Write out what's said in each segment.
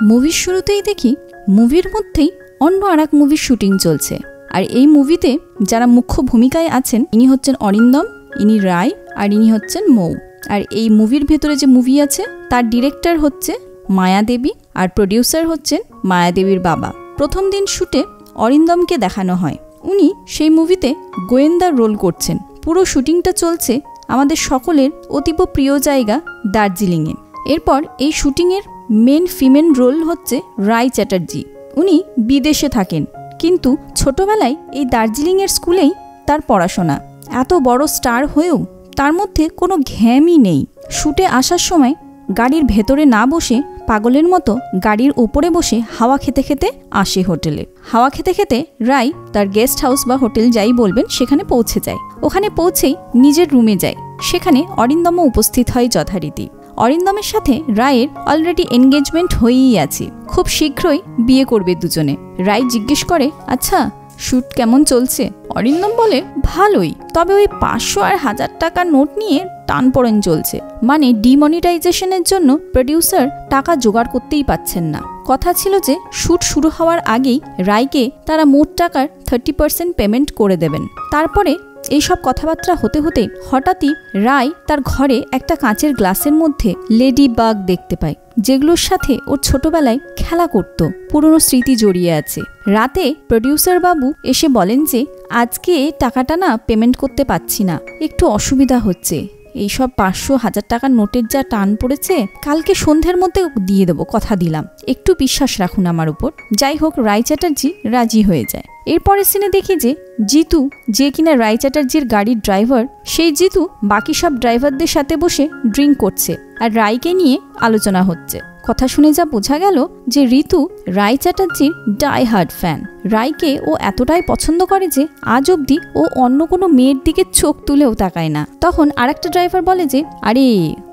মুভির শুরুতেই দেখি মুভির মধ্যেই অন্য আরেক মুভির শুটিং চলছে। আর এই মুভিতে যারা মুখ্য ভূমিকায় আছেন ইনি হচ্ছেন অরিন্দম, ইনি রায়, আর ইনি হচ্ছেন মৌ। আর এই মুভির ভেতরে যে মুভি আছে তার ডিরেক্টর হচ্ছে মায়াদেবী, আর প্রডিউসার হচ্ছেন মায়াদেবীর বাবা। প্রথম দিন শুটে অরিন্দমকে দেখানো হয়, উনি সেই মুভিতে গোয়েন্দার রোল করছেন। পুরো শুটিংটা চলছে আমাদের সকলের অতীব প্রিয় জায়গা দার্জিলিংয়ে। এরপর এই শুটিংয়ের মেন ফিমেল রোল হচ্ছে রায় চ্যাটার্জি। উনি বিদেশে থাকেন, কিন্তু ছোটবেলায় এই দার্জিলিংয়ের স্কুলেই তার পড়াশোনা। এত বড় স্টার হয়েও তার মধ্যে কোনো ঘ্যামই নেই। শুটে আসার সময় গাড়ির ভেতরে না বসে পাগলের মতো গাড়ির ওপরে বসে হাওয়া খেতে খেতে আসে হোটেলে। হাওয়া খেতে খেতে রায় তার গেস্ট হাউস বা হোটেল যাই বলবেন সেখানে পৌঁছে যায়। ওখানে পৌঁছেই নিজের রুমে যায়। সেখানে অরিন্দম উপস্থিত হয় যথারীতি। অরিন্দমের সাথে রায়ের অলরেডি এনগেজমেন্ট হয়েই আছে, খুব শীঘ্রই বিয়ে করবে দুজনে। রায় জিজ্ঞেস করে, আচ্ছা শ্যুট কেমন চলছে? অরিন্দম বলে, ভালোই, তবে ওই 500 আর 1000 টাকার নোট নিয়ে টানপোড়েন চলছে। মানে ডিমনিটাইজেশনের জন্য প্রডিউসার টাকা জোগাড় করতেই পাচ্ছেন না। কথা ছিল যে শ্যুট শুরু হওয়ার আগেই রায়কে তারা মোট টাকার 30% পেমেন্ট করে দেবেন। তারপরে এইসব কথাবার্তা হতে হতে হঠাৎই রায় তার ঘরে একটা কাঁচের গ্লাসের মধ্যে লেডি বাগ দেখতে পায়, যেগুলোর সাথে ওর ছোটবেলায় খেলা করত, পুরনো স্মৃতি জড়িয়ে আছে। রাতে প্রডিউসার বাবু এসে বলেন যে আজকে টাকাটা না পেমেন্ট করতে পারছি না, একটু অসুবিধা হচ্ছে। এইসব 500-1000 টাকার নোটের যা টান পড়েছে, কালকে সন্ধ্যের মধ্যে দিয়ে দেবো, কথা দিলাম, একটু বিশ্বাস রাখুন আমার উপর। যাই হোক, রায় চ্যাটার্জি রাজি হয়ে যায়। এরপরের সিনে দেখি যে জিতু, যে কিনা রায় চ্যাটার্জির গাড়ির ড্রাইভার, সেই জিতু বাকি সব ড্রাইভারদের সাথে বসে ড্রিঙ্ক করছে আর রায়কে নিয়ে আলোচনা হচ্ছে। কথা শুনে যা বোঝা গেল যে ঋতু রায় চ্যাটার্জির ডাই হার্ড ফ্যান। রায়কে ও এতটাই পছন্দ করে যে আজ অবধি ও অন্য কোনো মেয়ের দিকে চোখ তুলেও তাকায় না। তখন আরেকটা ড্রাইভার বলে যে আরে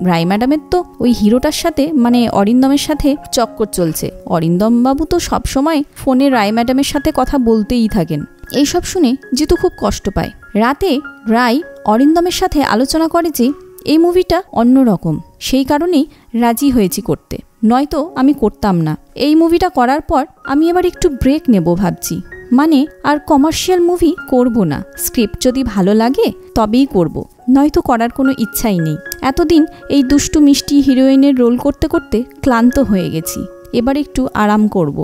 রায় ম্যাডামের তো ওই হিরোটার সাথে মানে অরিন্দমের সাথে চক্কর চলছে। অরিন্দম বাবু তো সবসময় ফোনে রায় ম্যাডামের সাথে কথা বলতেই থাকেন। এইসব শুনে জিতু খুব কষ্ট পায়। রাতে রায় অরিন্দমের সাথে আলোচনা করে যে এই মুভিটা অন্যরকম, সেই কারণেই রাজি হয়েছি করতে, নয়তো আমি করতাম না। এই মুভিটা করার পর আমি এবার একটু ব্রেক নেব ভাবছি, মানে আর কমার্শিয়াল মুভি করব না। স্ক্রিপ্ট যদি ভালো লাগে তবেই করব, নয়তো করার কোনো ইচ্ছাই নেই। এতদিন এই দুষ্টু মিষ্টি হিরোইনের রোল করতে করতে ক্লান্ত হয়ে গেছি, এবার একটু আরাম করব।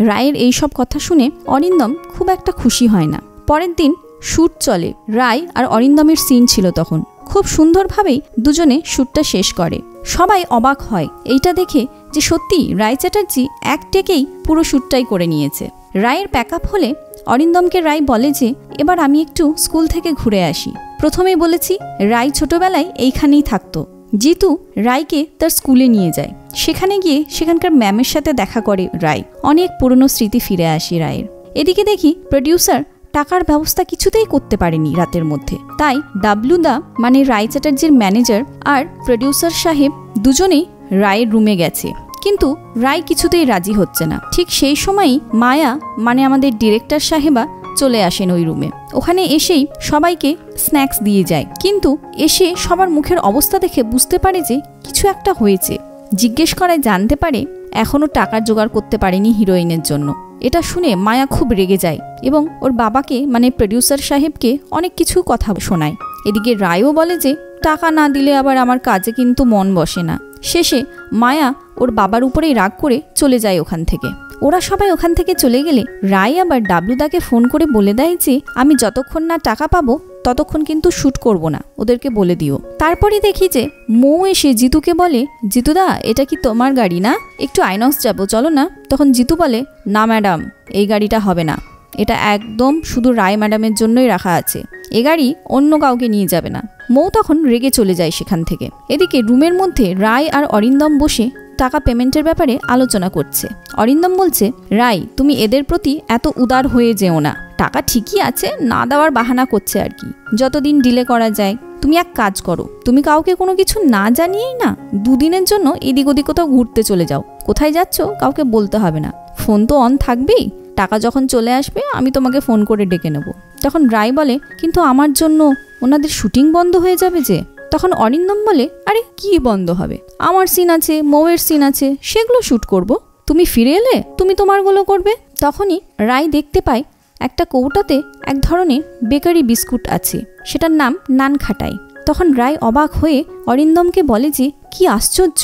রায়ের এইসব কথা শুনে অরিন্দম খুব একটা খুশি হয় না। পরের দিন শ্যুট চলে। রায় আর অরিন্দমের সিন ছিল তখন। খুব সুন্দরভাবেই দুজনে শ্যুটটা শেষ করে। সবাই অবাক হয় এইটা দেখে যে সত্যি রায় চ্যাটার্জি এক টেকেই পুরো শ্যুটটাই করে নিয়েছে। রায়ের প্যাকআপ হলে অরিন্দমকে রায় বলে যে এবার আমি একটু স্কুল থেকে ঘুরে আসি। প্রথমেই বলেছি রায় ছোটবেলায় এইখানেই থাকতো। জিতু রায়কে তার স্কুলে নিয়ে যায়। সেখানে গিয়ে সেখানকার ম্যামের সাথে দেখা করে রায়। অনেক পুরনো স্মৃতি ফিরে আসে রায়ের। এদিকে দেখি প্রডিউসার টাকার ব্যবস্থা কিছুতেই করতে পারেনি রাতের মধ্যে। তাই ডাবলুদা মানে রায় চ্যাটার্জির ম্যানেজার আর প্রডিউসার সাহেব দুজনেই রায়ের রুমে গেছে, কিন্তু রায় কিছুতেই রাজি হচ্ছে না। ঠিক সেই সময়ই মায়া মানে আমাদের ডিরেক্টর সাহেবা চলে আসেন ওই রুমে। ওখানে এসেই সবাইকে স্ন্যাক্স দিয়ে যায়, কিন্তু এসে সবার মুখের অবস্থা দেখে বুঝতে পারে যে কিছু একটা হয়েছে। জিজ্ঞেস করায় জানতে পারে এখনো টাকার জোগাড় করতে পারেনি হিরোইনের জন্য। এটা শুনে মায়া খুব রেগে যায় এবং ওর বাবাকে মানে প্রডিউসার সাহেবকে অনেক কিছু কথা শোনায়। এদিকে রায়ও বলে যে টাকা না দিলে আবার আমার কাজে কিন্তু মন বসে না। শেষে মায়া ওর বাবার উপরেই রাগ করে চলে যায় ওখান থেকে। ওরা সবাই ওখান থেকে চলে গেলে রায় আবার ডাবলুদাকে ফোন করে বলে দেয় যে আমি যতক্ষণ না টাকা পাবো ততক্ষণ কিন্তু শ্যুট করব না, ওদেরকে বলে দিও। তারপরে দেখি যে মৌ এসে জিতুকে বলে, জিতুদা এটা কি তোমার গাড়ি না? একটু আইনক্স যাবো, চলো না। তখন জিতু বলে, না ম্যাডাম, এই গাড়িটা হবে না, এটা একদম শুধু রায় ম্যাডামের জন্যই রাখা আছে, এ গাড়ি অন্য কাউকে নিয়ে যাবে না। মৌ তখন রেগে চলে যায় সেখান থেকে। এদিকে রুমের মধ্যে রায় আর অরিন্দম বসে টাকা পেমেন্টের ব্যাপারে আলোচনা করছে। অরিন্দম বলছে, রায় তুমি এদের প্রতি এত উদার হয়ে যেও না, টাকা ঠিকই আছে, না দেওয়ার বাহানা করছে আর কি, যতদিন ডিলে করা যায়। তুমি এক কাজ করো, তুমি কাউকে কোনো কিছু না জানিয়েই না 2 দিনের জন্য এদিক ওদিক কোথাও ঘুরতে চলে যাও। কোথায় যাচ্ছ কাউকে বলতে হবে না, ফোন তো অন থাকবেই, টাকা যখন চলে আসবে আমি তোমাকে ফোন করে ডেকে নেব। তখন রায় বলে, কিন্তু আমার জন্য ওনাদের শুটিং বন্ধ হয়ে যাবে যে। তখন অরিন্দম বলে, আরে কি বন্ধ হবে, আমার সিন আছে, মৌয়ের সিন আছে, সেগুলো শ্যুট করব। তুমি ফিরে এলে, তুমি তোমারগুলো করবে। তখনই রায় দেখতে পায় একটা কৌটাতে এক ধরনের বেকারি বিস্কুট আছে, সেটার নাম নানখাটাই। তখন রায় অবাক হয়ে অরিন্দমকে বলে যে কি আশ্চর্য,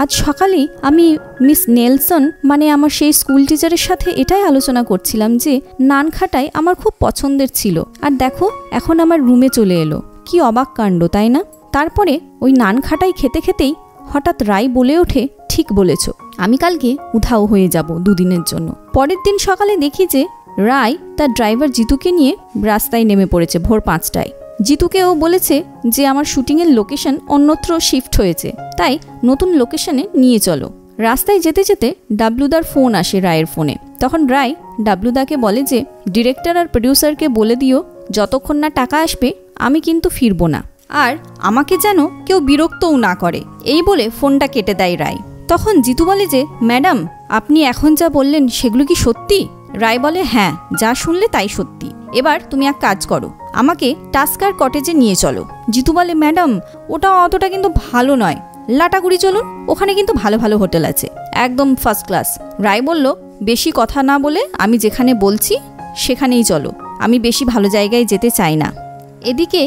আজ সকালেই আমি মিস নেলসন মানে আমার সেই স্কুল টিচারের সাথে এটাই আলোচনা করছিলাম যে নানখাটাই আমার খুব পছন্দের ছিল, আর দেখো এখন আমার রুমে চলে এলো। কি অবাক কাণ্ড, তাই না? তারপরে ওই নানখাটাই খেতে খেতেই হঠাৎ রায় বলে ওঠে, ঠিক বলেছ, আমি কালকে উধাও হয়ে যাব 2 দিনের জন্য। পরের দিন সকালে দেখি যে রায় তার ড্রাইভার জিতুকে নিয়ে রাস্তায় নেমে পড়েছে ভোর 5টায়। জিতুকেও বলেছে যে আমার শুটিংয়ের লোকেশন অন্যত্র শিফট হয়েছে, তাই নতুন লোকেশনে নিয়ে চলো। রাস্তায় যেতে যেতে ডাবলুদার ফোন আসে রায়ের ফোনে। তখন রায় ডাবলুদাকে বলে যে ডিরেক্টর আর প্রডিউসারকে বলে দিও যতক্ষণ না টাকা আসবে আমি কিন্তু ফিরবো না, আর আমাকে যেন কেউ বিরক্তও না করে। এই বলে ফোনটা কেটে দেয় রায়। তখন জিতু বলে যে ম্যাডাম আপনি এখন যা বললেন সেগুলো কি সত্যি? রায় বলে হ্যাঁ, যা শুনলে তাই সত্যি। এবার তুমি এক কাজ করো, আমাকে টাস্কার কটেজে নিয়ে চলো। জিতু বলে ম্যাডাম ওটা অতটা কিন্তু ভালো নয়, লাটাগুড়ি চলুন, ওখানে কিন্তু ভালো ভালো হোটেল আছে, একদম ফার্স্ট ক্লাস। রায় বলল বেশি কথা না বলে আমি যেখানে বলছি সেখানেই চলো, আমি বেশি ভালো জায়গায় যেতে চাই না। এদিকে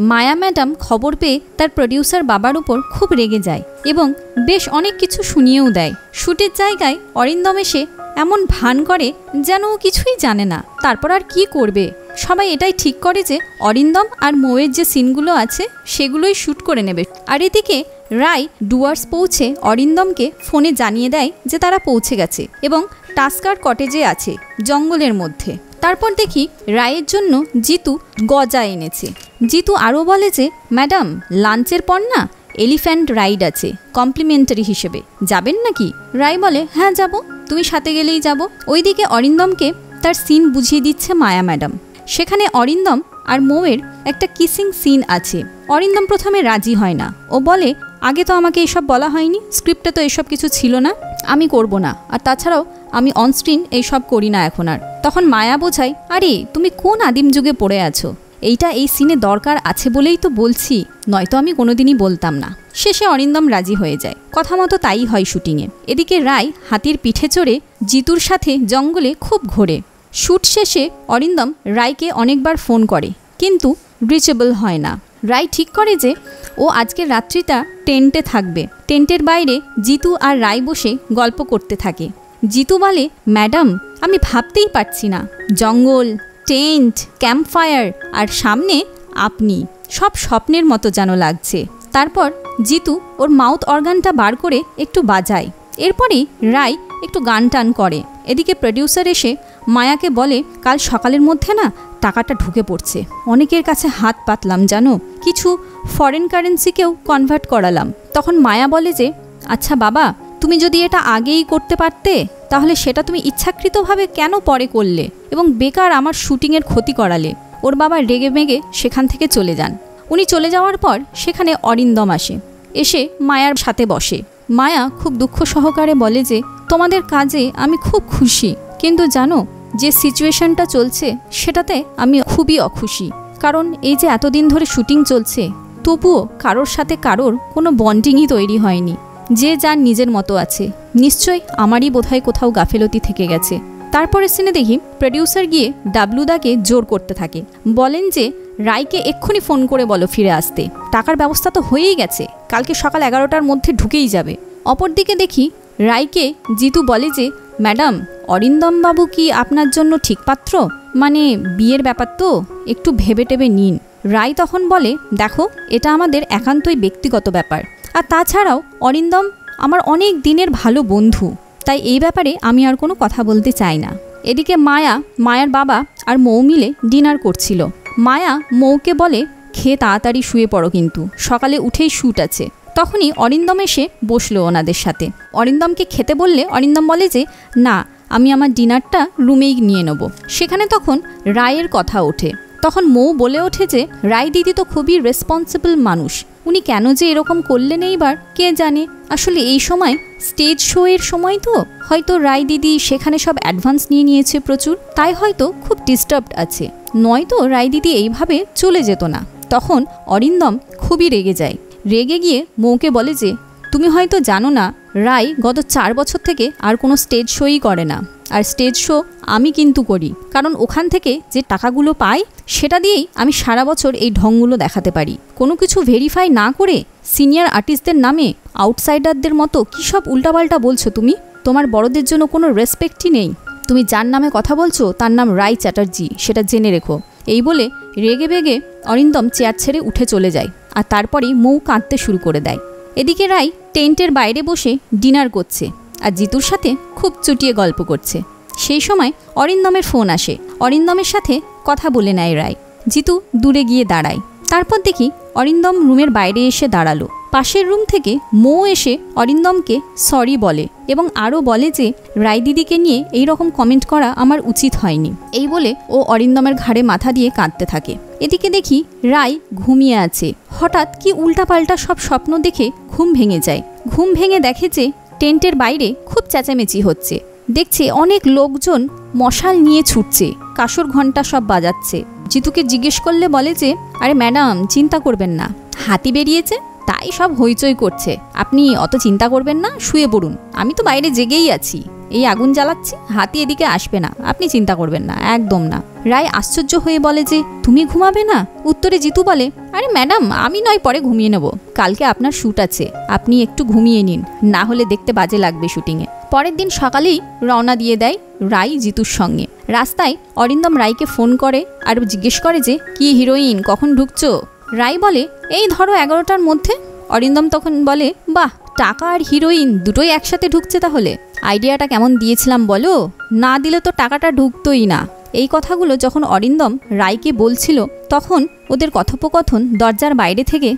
মায়া ম্যাডাম খবর পেয়ে তার প্রডিউসার বাবার উপর খুব রেগে যায় এবং বেশ অনেক কিছু শুনিয়েও দেয়। শুটের জায়গায় অরিন্দম এসে এমন ভান করে যেন ও কিছুই জানে না। তারপর আর কি করবে, সবাই এটাই ঠিক করে যে অরিন্দম আর মৌয়ের যে সিনগুলো আছে সেগুলোই শ্যুট করে নেবে। আর এদিকে রায় ডুয়ার্স পৌঁছে অরিন্দমকে ফোনে জানিয়ে দেয় যে তারা পৌঁছে গেছে এবং টাস্কার কটেজে আছে জঙ্গলের মধ্যে। তারপর দেখি রায়ের জন্য জিতু গজা এনেছে। জিতু আরও বলে যে ম্যাডাম লাঞ্চের পর না এলিফ্যান্ট রাইড আছে কমপ্লিমেন্টারি হিসেবে, যাবেন নাকি? রায় বলে হ্যাঁ যাব, তুমি সাথে গেলেই যাব। ওইদিকে অরিন্দমকে তার সিন বুঝিয়ে দিচ্ছে মায়া ম্যাডাম। সেখানে অরিন্দম আর মৌয়ের একটা কিসিং সিন আছে। অরিন্দম প্রথমে রাজি হয় না, ও বলে আগে তো আমাকে এসব বলা হয়নি, স্ক্রিপ্টে তো এসব কিছু ছিল না, আমি করব না, আর তাছাড়াও আমি অনস্ক্রিন এইসব করি না এখন আর। তখন মায়া বোঝায় আরে তুমি কোন আদিম যুগে পড়ে আছো, এইটা এই সিনে দরকার আছে বলেই তো বলছি, নয়তো আমি কোনোদিনই বলতাম না। শেষে অরিন্দম রাজি হয়ে যায়, কথা মতো তাই হয় শুটিংয়ে। এদিকে রায় হাতির পিঠে চড়ে জিতুর সাথে জঙ্গলে খুব ঘোরে। শ্যুট শেষে অরিন্দম রায়কে অনেকবার ফোন করে কিন্তু রিচেবল হয় না। রায় ঠিক করে যে ও আজকের রাত্রিটা টেন্টে থাকবে। টেন্টের বাইরে জিতু আর রায় বসে গল্প করতে থাকে। জিতু বলে ম্যাডাম আমি ভাবতেই পারছি না, জঙ্গল, টেন্ট, ক্যাম্পফায়ার আর সামনে আপনি, সব স্বপ্নের মতো যেন লাগছে। তারপর জিতু ওর মাউথ অর্গানটা বার করে একটু বাজায়। এরপরেই রায় একটু গান টান করে। এদিকে প্রডিউসার এসে মায়াকে বলে কাল সকালের মধ্যে না টাকাটা ঢুকে পড়ছে, অনেকের কাছে হাত পাতলাম জানো, কিছু ফরেন কারেন্সিকেও কনভার্ট করালাম। তখন মায়া বলে যে আচ্ছা বাবা, তুমি যদি এটা আগেই করতে পারতে তাহলে সেটা তুমি ইচ্ছাকৃতভাবে কেন পরে করলে এবং বেকার আমার শুটিংয়ের ক্ষতি করালে। ওর বাবা রেগে মেগে সেখান থেকে চলে যান। উনি চলে যাওয়ার পর সেখানে অরিন্দম আসে, এসে মায়ার সাথে বসে। মায়া খুব দুঃখ সহকারে বলে যে তোমাদের কাজে আমি খুব খুশি, কিন্তু জানো যে সিচুয়েশনটা চলছে সেটাতে আমি খুবই অখুশি, কারণ এই যে এতদিন ধরে শুটিং চলছে তবুও কারোর সাথে কারোর কোনো বন্ডিংই তৈরি হয়নি, যে যার নিজের মতো আছে, নিশ্চয়ই আমারই বোধহয় কোথাও গাফেলতি থেকে গেছে। তারপরে সিনে দেখি প্রডিউসার গিয়ে ডাবলুদাকে জোর করতে থাকে, বলেন যে রায়কে এক্ষুনি ফোন করে বলো ফিরে আসতে, টাকার ব্যবস্থা তো হয়েই গেছে, কালকে সকাল 11টার মধ্যে ঢুকেই যাবে। অপরদিকে দেখি রায়কে জিতু বলে যে ম্যাডাম অরিন্দম বাবু কি আপনার জন্য ঠিক পাত্র, মানে বিয়ের ব্যাপার তো, একটু ভেবে টেবে নিন। রায় তখন বলে দেখো এটা আমাদের একান্তই ব্যক্তিগত ব্যাপার, আর তাছাড়াও অরিন্দম আমার অনেক দিনের ভালো বন্ধু, তাই এই ব্যাপারে আমি আর কোনো কথা বলতে চাই না। এদিকে মায়ার বাবা আর মৌ মিলে ডিনার করছিল। মায়া মৌকে বলে খেয়ে তাড়াতাড়ি শুয়ে পড়ো, কিন্তু সকালে উঠেই শ্যুট আছে। তখনই অরিন্দম এসে বসলো ওনাদের সাথে। অরিন্দমকে খেতে বললে অরিন্দম বলে যে না, আমি আমার ডিনারটা রুমেই নিয়ে নেব। সেখানে তখন রায়ের কথা ওঠে। তখন মৌ বলে ওঠে যে রায় দিদি তো খুবই রেসপন্সিবল মানুষ, উনি কেন যে এরকম করলেন এইবার কে জানে, আসলে এই সময় স্টেজ শো এর সময় তো হয়তো রায় দিদি সেখানে সব অ্যাডভান্স নিয়ে নিয়েছে প্রচুর, তাই হয়তো খুব ডিস্টার্বড আছে, নয়তো রায় দিদি এইভাবে চলে যেত না। তখন অরিন্দম খুবই রেগে যায়। রেগে গিয়ে মৌকে বলে যে তুমি হয়তো জানো না রায় গত 4 বছর থেকে আর কোনো স্টেজ শোই করে না। আর স্টেজ শো আমি কিন্তু করি, কারণ ওখান থেকে যে টাকাগুলো পাই সেটা দিয়েই আমি সারা বছর এই ঢংগুলো দেখাতে পারি। কোনো কিছু ভেরিফাই না করে সিনিয়র আর্টিস্টদের নামে আউটসাইডারদের মতো কী সব উল্টাপাল্টা বলছো তুমি। তোমার বড়দের জন্য কোনো রেসপেক্টই নেই। তুমি যার নামে কথা বলছো তার নাম রায় চ্যাটার্জি, সেটা জেনে রেখো। এই বলে রেগে বেগে অরিন্দম চেয়ার ছেড়ে উঠে চলে যায়। আর তারপরেই মৌ কাঁদতে শুরু করে দেয়। এদিকে রায় টেন্টের বাইরে বসে ডিনার করছে আর জিতুর সাথে খুব চুটিয়ে গল্প করছে। সেই সময় অরিন্দমের ফোন আসে। অরিন্দমের সাথে কথা বলে নেয় রায়। জিতু দূরে গিয়ে দাঁড়ায়। তারপর দেখি অরিন্দম রুমের বাইরে এসে দাঁড়ালো। পাশের রুম থেকে মৌ এসে অরিন্দমকে সরি বলে এবং আরও বলে যে রায় দিদিকে নিয়ে এই রকম কমেন্ট করা আমার উচিত হয়নি। এই বলে ও অরিন্দমের ঘাড়ে মাথা দিয়ে কাঁদতে থাকে। এদিকে দেখি রায় ঘুমিয়ে আছে। হঠাৎ কি উল্টাপাল্টা সব স্বপ্ন দেখে ঘুম ভেঙে যায়। ঘুম ভেঙে দেখে যে টেন্টের বাইরে খুব চেঁচামেচি হচ্ছে। দেখছে অনেক লোকজন মশাল নিয়ে ছুটছে, কাসর ঘন্টা সব বাজাচ্ছে। জিতুকে জিজ্ঞেস করলে বলে যে আরে ম্যাডাম চিন্তা করবেন না, হাতি বেরিয়েছে তাই সব হইচই করছে, আপনি অত চিন্তা করবেন না, শুয়ে পড়ুন, আমি তো বাইরে জেগেই আছি, এই আগুন জ্বালাচ্ছি, হাতি এদিকে আসবে না, আপনি চিন্তা করবেন না, একদম না। রায় আশ্চর্য হয়ে বলে যে তুমি ঘুমাবে না? উত্তরে জিতু বলে আরে ম্যাডাম আমি নয় পরে ঘুমিয়ে নেব, কালকে আপনার শ্যুট আছে, আপনি একটু ঘুমিয়ে নিন, না হলে দেখতে বাজে লাগবে শুটিংয়ে। পরের দিন সকালেই রওনা দিয়ে দেয় রায় জিতুর সঙ্গে। রাস্তায় অরিন্দম রায়কে ফোন করে আর জিজ্ঞেস করে যে কি হিরোইন কখন ঢুকছো? রায় বলে এই ধরো 11টার মধ্যে। অরিন্দম তখন বলে বাহ, টাকা আর হিরোইন দুটোই একসাথে ঢুকছে তাহলে, আইডিয়াটা কেমন দিয়েছিলাম বলো, না দিলে তো টাকাটা ঢুকতোই না। এই কথাগুলো যখন অরিন্দম রায়কে বলছিল তখন ওদের কথোপকথন দরজার বাইরে থেকে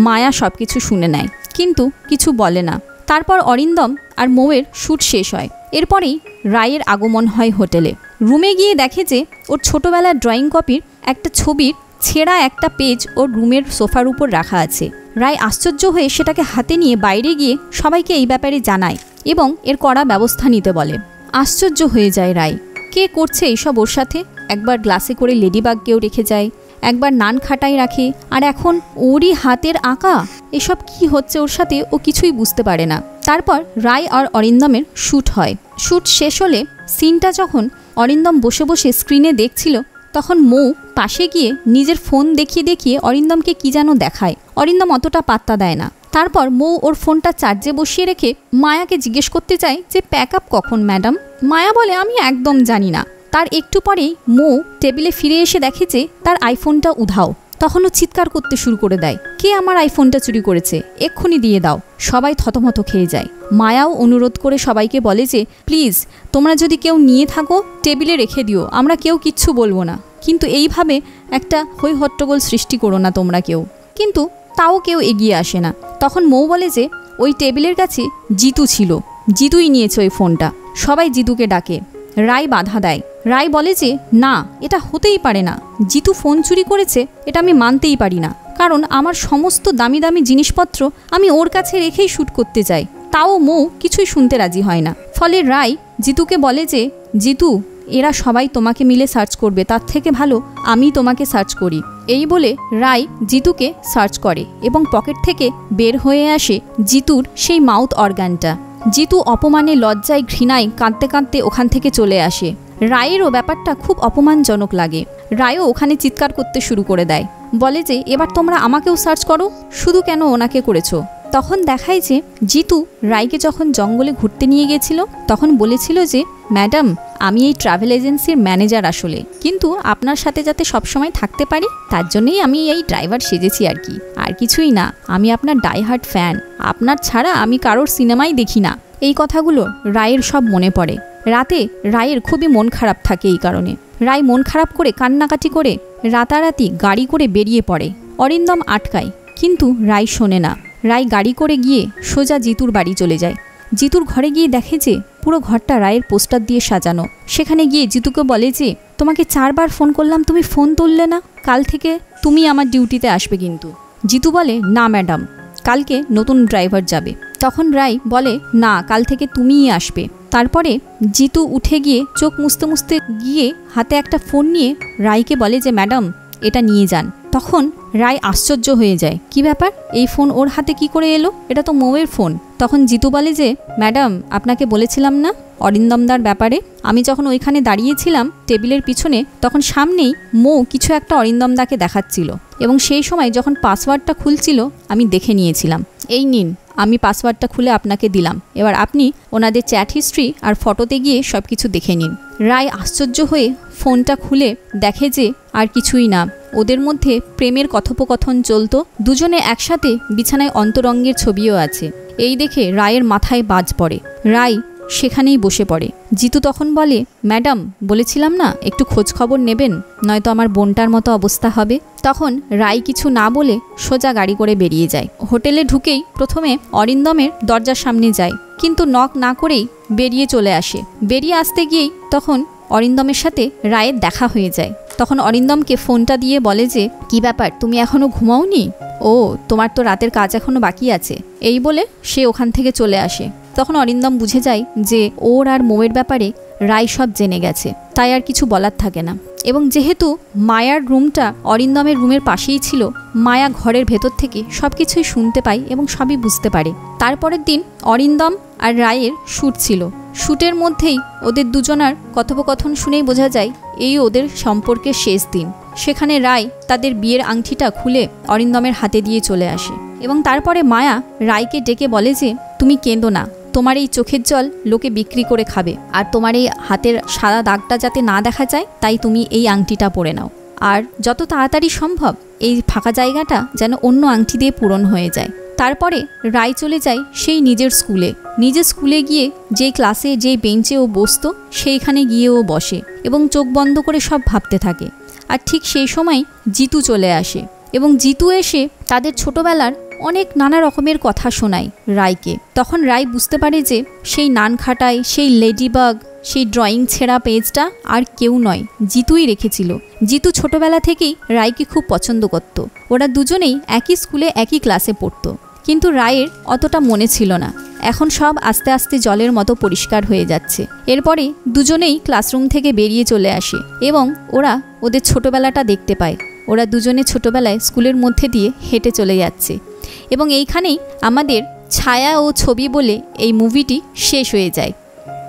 মায়া সব কিছু শুনে নেয়, কিন্তু কিছু বলে না। তারপর অরিন্দম আর মৌয়ের শ্যুট শেষ হয়। এরপরেই রায়ের আগমন হয় হোটেলে। রুমে গিয়ে দেখে যে ওর ছোটোবেলার ড্রয়িং কপির একটা ছবির ছেঁড়া একটা পেজ ওর রুমের সোফার উপর রাখা আছে। রায় আশ্চর্য হয়ে সেটাকে হাতে নিয়ে বাইরে গিয়ে সবাইকে এই ব্যাপারে জানায় এবং এর কড়া ব্যবস্থা নিতে বলে। আশ্চর্য হয়ে যায় রায়, কে করছে এইসব ওর সাথে? একবার গ্লাসে করে লেডিবাগকেও রেখে যায়, একবার নান খাটাই রাখে, আর এখন ওরই হাতের আঁকা। এসব কি হচ্ছে ওর সাথে ও কিছুই বুঝতে পারে না। তারপর রায় আর অরিন্দমের শ্যুট হয়। শ্যুট শেষ হলে সিনটা যখন অরিন্দম বসে বসে স্ক্রিনে দেখছিল তখন মৌ পাশে গিয়ে নিজের ফোন দেখিয়ে দেখিয়ে অরিন্দমকে কি যেন দেখায়। অরিন্দম অতটা পাত্তা দেয় না। তারপর মৌ ওর ফোনটা চার্জে বসিয়ে রেখে মায়াকে জিজ্ঞেস করতে চায় যে প্যাক আপ কখন ম্যাডাম? মায়া বলে আমি একদম জানি না। তার একটু পরেই মৌ টেবিলে ফিরে এসে দেখে যে তার আইফোনটা উধাও। তখন ও চিৎকার করতে শুরু করে দেয়, কে আমার আইফোনটা চুরি করেছে, এক্ষুনি দিয়ে দাও। সবাই থতমত খেয়ে যায়। মায়াও অনুরোধ করে সবাইকে বলে যে প্লিজ তোমরা যদি কেউ নিয়ে থাকো টেবিলে রেখে দিও, আমরা কেউ কিচ্ছু বলবো না, কিন্তু এইভাবে একটা হই হট্টগোল সৃষ্টি করো না তোমরা কেউ। কিন্তু তাও কেউ এগিয়ে আসে না। তখন মৌ বলে যে ওই টেবিলের কাছে জিতু ছিল, জিতুই নিয়েছে ওই ফোনটা। সবাই জিতুকে ডাকে। রায় বাধা দেয়। রায় বলে যে না, এটা হতেই পারে না, জিতু ফোন চুরি করেছে এটা আমি মানতেই পারি না, কারণ আমার সমস্ত দামি দামি জিনিসপত্র আমি ওর কাছে রেখেই শ্যুট করতে চাই। তাও মৌ কিছুই শুনতে রাজি হয় না। ফলে রায় জিতুকে বলে যে জিতু, এরা সবাই তোমাকে মিলে সার্চ করবে, তার থেকে ভালো আমি তোমাকে সার্চ করি। এই বলে রায় জিতুকে সার্চ করে এবং পকেট থেকে বের হয়ে আসে জিতুর সেই মাউথ অর্গানটা। জিতু অপমানে লজ্জায় ঘৃণায় কাঁদতে কাঁদতে ওখান থেকে চলে আসে। রায়েরও ব্যাপারটা খুব অপমানজনক লাগে। রায়ও ওখানে চিৎকার করতে শুরু করে দেয়, বলে যে এবার তোমরা আমাকেও সার্চ করো, শুধু কেন ওনাকে করেছো? তখন দেখায় যে জিতু রায়কে যখন জঙ্গলে ঘুরতে নিয়ে গেছিল তখন বলেছিল যে ম্যাডাম আমি এই ট্রাভেল এজেন্সির ম্যানেজার আসলে, কিন্তু আপনার সাথে যাতে সবসময় থাকতে পারি তার জন্যই আমি এই ড্রাইভার সেজেছি আর কি, আর কিছুই না। আমি আপনার ডাইহার্ট ফ্যান, আপনার ছাড়া আমি কারোর সিনেমাই দেখি না। এই কথাগুলো রায়ের সব মনে পড়ে। রাতে রায়ের খুবই মন খারাপ থাকে। এই কারণে রায় মন খারাপ করে কান্নাকাটি করে রাতারাতি গাড়ি করে বেরিয়ে পড়ে। অরিন্দম আটকায়, কিন্তু রায় শোনে না। রায় গাড়ি করে গিয়ে সোজা জিতুর বাড়ি চলে যায়। জিতুর ঘরে গিয়ে দেখে যে পুরো ঘরটা রায়ের পোস্টার দিয়ে সাজানো। সেখানে গিয়ে জিতুকে বলে যে তোমাকে 4 বার ফোন করলাম, তুমি ফোন তুললে না, কাল থেকে তুমি আমার ডিউটিতে আসবে কিন্তু। জিতু বলে না ম্যাডাম, কালকে নতুন ড্রাইভার যাবে। তখন রায় বলে না, কাল থেকে তুমিই আসবে। তারপরে জিতু উঠে গিয়ে চোখ মুছতে মুছতে গিয়ে হাতে একটা ফোন নিয়ে রায়কে বলে যে ম্যাডাম এটা নিয়ে যান, তখন রায় আশ্চর্য হয়ে যায়, কি ব্যাপার, এই ফোন ওর হাতে কি করে এলো, এটা তো মৌয়ের ফোন। তখন জিতু বলে যে ম্যাডাম, আপনাকে বলেছিলাম না অরিন্দমদার ব্যাপারে, আমি যখন ওইখানে দাঁড়িয়েছিলাম টেবিলের পিছনে, তখন সামনেই মৌ কিছু একটা অরিন্দমদাকে দেখাচ্ছিল, এবং সেই সময় যখন পাসওয়ার্ডটা খুলছিল আমি দেখে নিয়েছিলাম। এই নিন, আমি পাসওয়ার্ডটা খুলে আপনাকে দিলাম, এবার আপনি ওনাদের চ্যাট হিস্ট্রি আর ফটোতে গিয়ে সব কিছু দেখে নিন। রায় আশ্চর্য হয়ে ফোনটা খুলে দেখে যে আর কিছুই না, ওদের মধ্যে প্রেমের কথোপকথন চলতো, দুজনে একসাথে বিছানায় অন্তরঙ্গের ছবিও আছে। এই দেখে রায়ের মাথায় বাজ পড়ে, রায় সেখানেই বসে পড়ে। জিতু তখন বলে, ম্যাডাম বলেছিলাম না একটু খোঁজ খবর নেবেন, নয়তো আমার বোনটার মতো অবস্থা হবে। তখন রায় কিছু না বলে সোজা গাড়ি করে বেরিয়ে যায়। হোটেলে ঢুকেই প্রথমে অরিন্দমের দরজার সামনে যায়, কিন্তু নক না করেই বেরিয়ে চলে আসে। বেরিয়ে আসতে গিয়েই তখন অরিন্দমের সাথে রায়ের দেখা হয়ে যায়। তখন অরিন্দমকে ফোনটা দিয়ে বলে যে, কি ব্যাপার, তুমি এখনো ঘুমাওনি? ও, তোমার তো রাতের কাজ এখনো বাকি আছে, এই বলে সে ওখান থেকে চলে আসে। তখন অরিন্দম বুঝে যায় যে ওর আর মৌয়ের ব্যাপারে রায় সব জেনে গেছে, তাই আর কিছু বলার থাকে না। এবং যেহেতু মায়ার রুমটা অরিন্দমের রুমের পাশেই ছিল, মায়া ঘরের ভেতর থেকে সব কিছুই শুনতে পায় এবং সবই বুঝতে পারে। তারপরের দিন অরিন্দম আর রায়ের শ্যুট ছিল। শ্যুটের মধ্যেই ওদের দুজনার কথোপকথন শুনেই বোঝা যায় এই ওদের সম্পর্কের শেষ দিন। সেখানে রায় তাদের বিয়ের আংটিটা খুলে অরিন্দমের হাতে দিয়ে চলে আসে, এবং তারপরে মায়া রায়কে ডেকে বলে যে, তুমি কেঁদো না, তোমার এই চোখের জল লোকে বিক্রি করে খাবে, আর তোমার এই হাতের সাদা দাগটা যাতে না দেখা যায় তাই তুমি এই আংটিটা পরে নাও, আর যত তাড়াতাড়ি সম্ভব এই ফাঁকা জায়গাটা যেন অন্য আংটি দিয়ে পূরণ হয়ে যায়। তারপরে রায় চলে যায় সেই নিজের স্কুলে গিয়ে যেই ক্লাসে যেই বেঞ্চে ও বসতো সেইখানে গিয়ে ও বসে এবং চোখ বন্ধ করে সব ভাবতে থাকে। আর ঠিক সেই সময় জিতু চলে আসে, এবং জিতু এসে তাদের ছোটবেলার অনেক নানা রকমের কথা শোনায় রায়কে। তখন রায় বুঝতে পারে যে সেই নানখাটায় সেই লেডিবাগ, সেই ড্রয়িং ছেঁড়া পেজটা আর কেউ নয়, জিতুই রেখেছিল। জিতু ছোটবেলা থেকেই রায়কে খুব পছন্দ করত, ওরা দুজনেই একই স্কুলে একই ক্লাসে পড়তো, কিন্তু রায়ের অতটা মনে ছিল না। এখন সব আস্তে আস্তে জলের মতো পরিষ্কার হয়ে যাচ্ছে। এরপরে দুজনেই ক্লাসরুম থেকে বেরিয়ে চলে আসে এবং ওরা ওদের ছোটবেলাটা দেখতে পায়। ওরা দুজনে ছোটবেলায় স্কুলের মধ্যে দিয়ে হেঁটে চলে যাচ্ছে, এবং এইখানেই আমাদের ছায়া ও ছবি বলে এই মুভিটি শেষ হয়ে যায়।